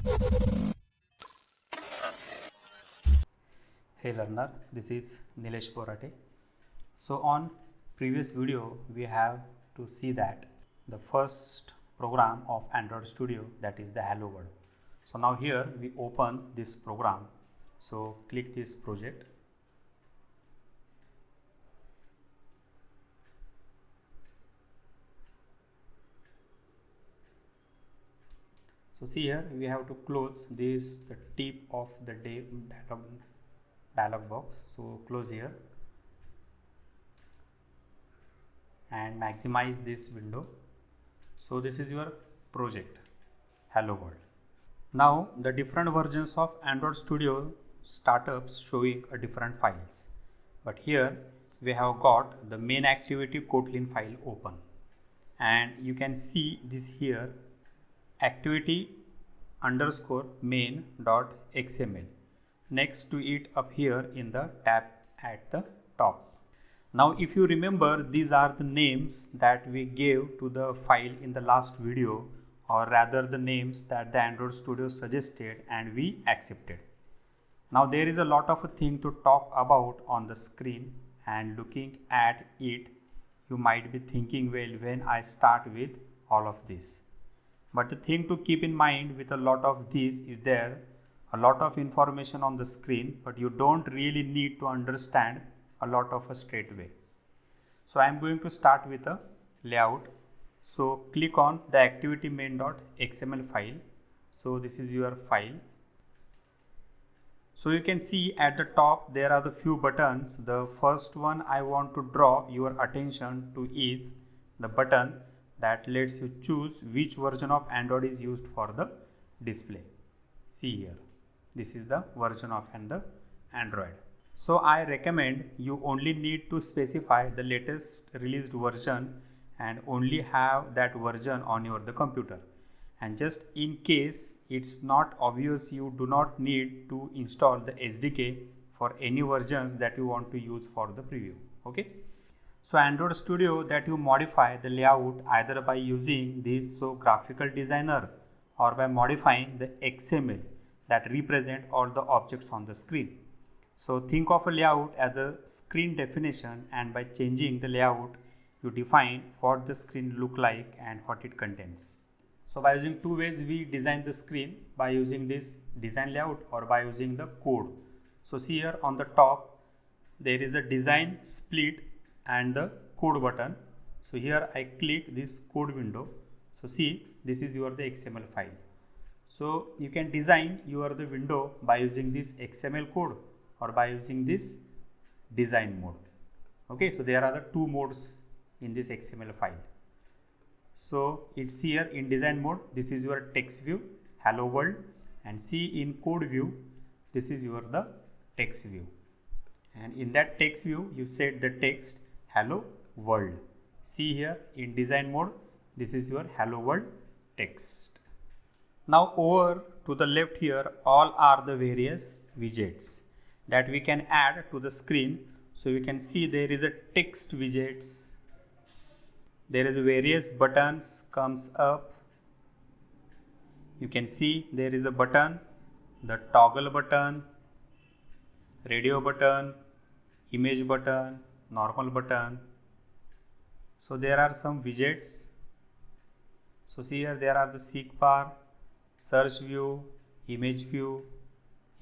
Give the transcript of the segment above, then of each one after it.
Hey learner, this is Nilesh Borate. So on previous video we have to see that the first program of Android Studio, that is the Hello World. So now here we open this program. So click this project. So see here we have to close this, the tip of the dialog box. So close here and maximize this window. So this is your project Hello World. Now the different versions of Android Studio startups showing a different files, but here we have got the main activity Kotlin file open, and you can see this here activity underscore main.xml. Next to it up here in the tab at the top. Now if you remember, these are the names that we gave to the file in the last video, or rather the names that the Android Studio suggested and we accepted. Now there is a lot of a thing to talk about on the screen, and looking at it you might be thinking, well, when I start with all of this. But the thing to keep in mind with a lot of this is there a lot of information on the screen, but you don't really need to understand a lot of a straight away. So I am going to start with a layout. So click on the activity main.xml file. So this is your file. So you can see at the top there are the few buttons. The first one I want to draw your attention to is the button that lets you choose which version of Android is used for the display. See here, this is the version of the Android. So I recommend you only need to specify the latest released version and only have that version on your computer. And just in case it's not obvious, you do not need to install the SDK for any versions that you want to use for the preview. Okay. So Android Studio that you modify the layout either by using this graphical designer or by modifying the XML that represent all the objects on the screen. So think of a layout as a screen definition, and by changing the layout you define what the screen look like and what it contains. So by using two ways we design the screen, by using this design layout or by using the code. So see here on the top there is a design split and the code button. So here I click this code window. So see, this is the XML file. So you can design the window by using this XML code or by using this design mode. Okay, so there are the two modes in this XML file. So it's here in design mode, this is your text view hello world, and see in code view this is the text view, and in that text view you set the text hello world. See here in design mode, this is your hello world text. Now over to the left here all are the various widgets that we can add to the screen. So you can see there is a text widgets, there is various buttons comes up. You can see there is a button, the toggle button, radio button, image button, normal button. So there are some widgets. So see here there are the seek bar, search view, image view.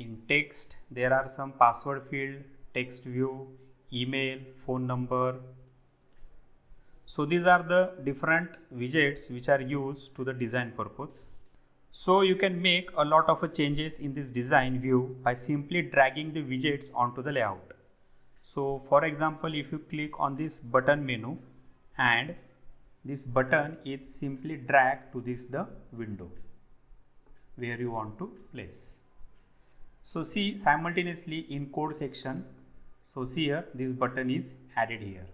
In text there are some password field, text view, email, phone number. So these are the different widgets which are used to the design purpose. So you can make a lot of changes in this design view by simply dragging the widgets onto the layout. So for example, if you click on this button menu and this button is simply dragged to the window where you want to place. So see simultaneously in code section, so see here this button is added here.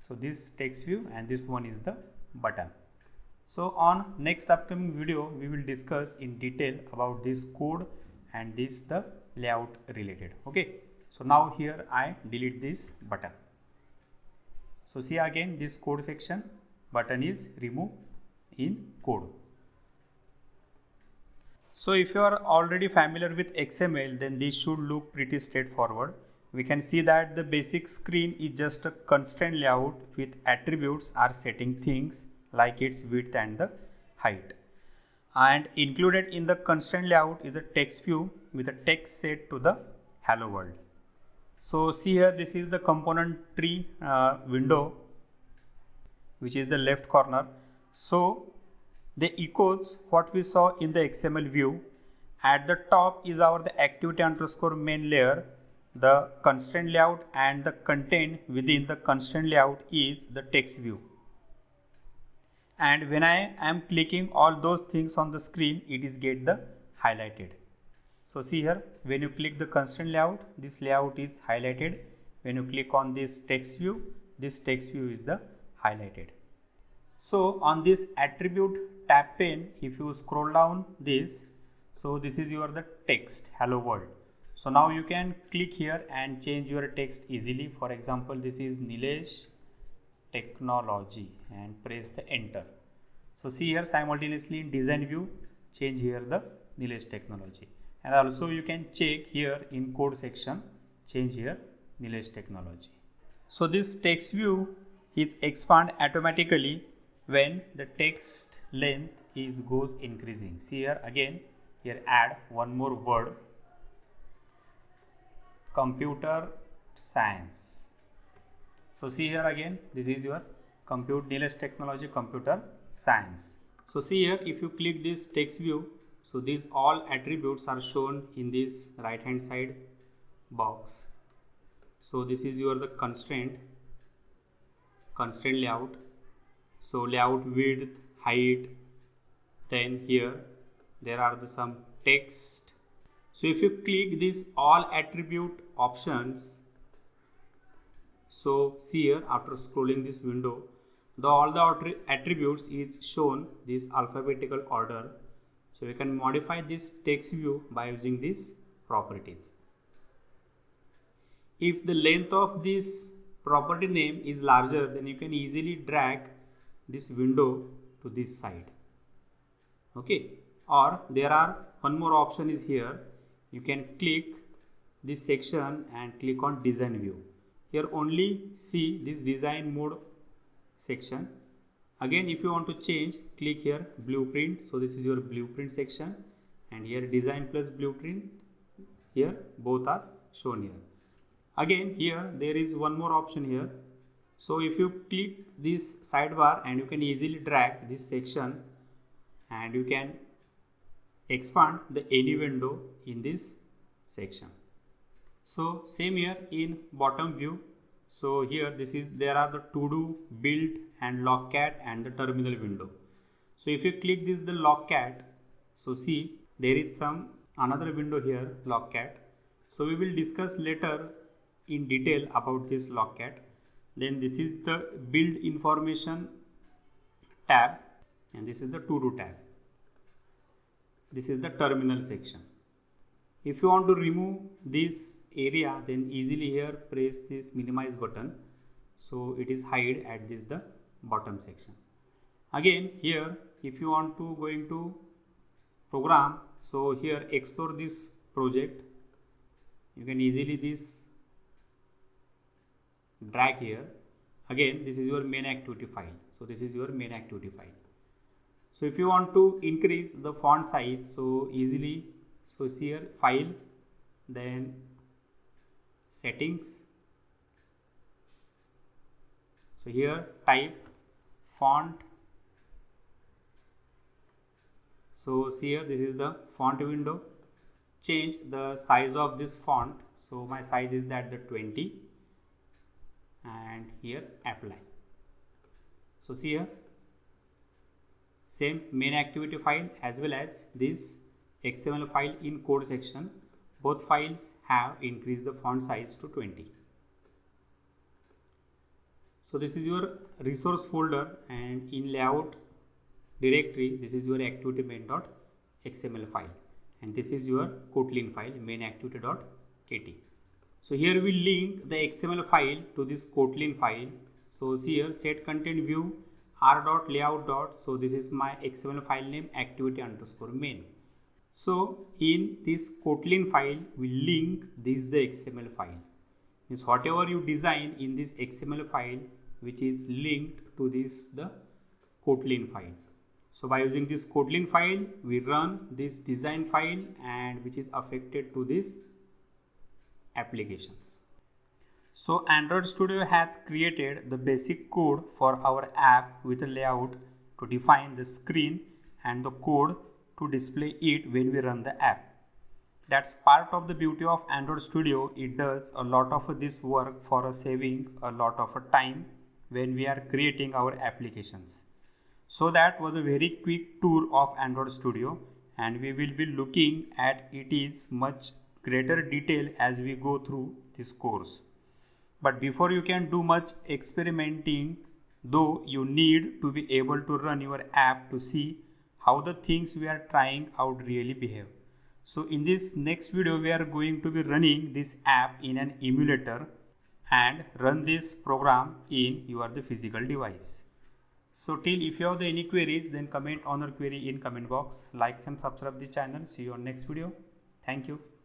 So this text view and this one is the button. So on next upcoming video we will discuss in detail about this code and this the layout related. Okay. So now here I delete this button. So see again this code section, button is removed in code. So if you are already familiar with XML, then this should look pretty straightforward. We can see that the basic screen is just a constraint layout with attributes are setting things like its width and the height. And included in the constraint layout is a text view with a text set to the hello world. So see here, this is the component tree window, which is the left corner. So they echoes what we saw in the XML view. At the top is our the activity underscore main layer, the constraint layout, and the content within the constraint layout is the text view. And when I am clicking all those things on the screen, it is get the highlighted. So see here, when you click the constraint layout, this layout is highlighted. When you click on this text view, this text view is the highlighted. So on this attribute tab pane, if you scroll down this, so this is your the text hello world. So now you can click here and change your text easily. For example, this is Nilesh Technology and press the enter. So see here, simultaneously in design view, change here the Nilesh Technology. And also you can check here in code section, change here Nilesh Technology. So this text view is expand automatically when the text length is goes increasing. See here again, here add one more word, computer science. So see here again, this is your Nilesh Technology computer science. So see here, if you click this text view, so these all attributes are shown in this right hand side box. So this is your the constraint layout. So layout width, height, then here there are some text. So if you click this all attribute options, so see here, after scrolling this window, all the attributes is shown this alphabetical order. So we can modify this text view by using these properties. If the length of this property name is larger, then you can easily drag this window to this side. Okay, or there are one more option is here. You can click this section and click on design view. Here only see this design mode section. Again, if you want to change, click here blueprint. So this is your blueprint section, and here design plus blueprint, here both are shown here. Again, here there is one more option here. So if you click this sidebar, and you can easily drag this section and you can expand the any window in this section. So same here in bottom view. So here there are the to do, build and logcat and the terminal window. So if you click this the logcat, so see there is some another window here, logcat. So we will discuss later in detail about this logcat. Then this is the build information tab, and this is the to do tab. This is the terminal section. If you want to remove this area, then easily here press this minimize button. So it is hide at this the bottom section. Again here, if you want to go into program, so here explore this project. You can easily this drag here. Again, this is your main activity file. So this is your main activity file. So if you want to increase the font size, so easily, so see here file, then settings. So here type font. So see here, this is the font window. Change the size of this font. So my size is that the 20, and here apply. So see here, same main activity file as well as this XML file in code section, both files have increased the font size to 20. So this is your resource folder, and in layout directory, this is your activity main.xml file, and this is your Kotlin file, main activity.kt. So here we link the XML file to this Kotlin file. So see here set content view r.layout. So this is my XML file name activity_main. So in this Kotlin file, we link this the XML file. Means whatever you design in this XML file, which is linked to this the Kotlin file. So by using this Kotlin file, we run this design file and which is affected to this applications. So Android Studio has created the basic code for our app with a layout to define the screen and the code to display it when we run the app. That's part of the beauty of Android Studio. It does a lot of this work for us, saving a lot of time when we are creating our applications. So that was a very quick tour of Android Studio, and we will be looking at it is much greater detail as we go through this course. But before you can do much experimenting, though, you need to be able to run your app to see how the things we are trying out really behave. So in this next video, we are going to be running this app in an emulator and run this program in your physical device. So till if you have any queries, then comment on your query in comment box. Likes and subscribe the channel. See you on next video. Thank you.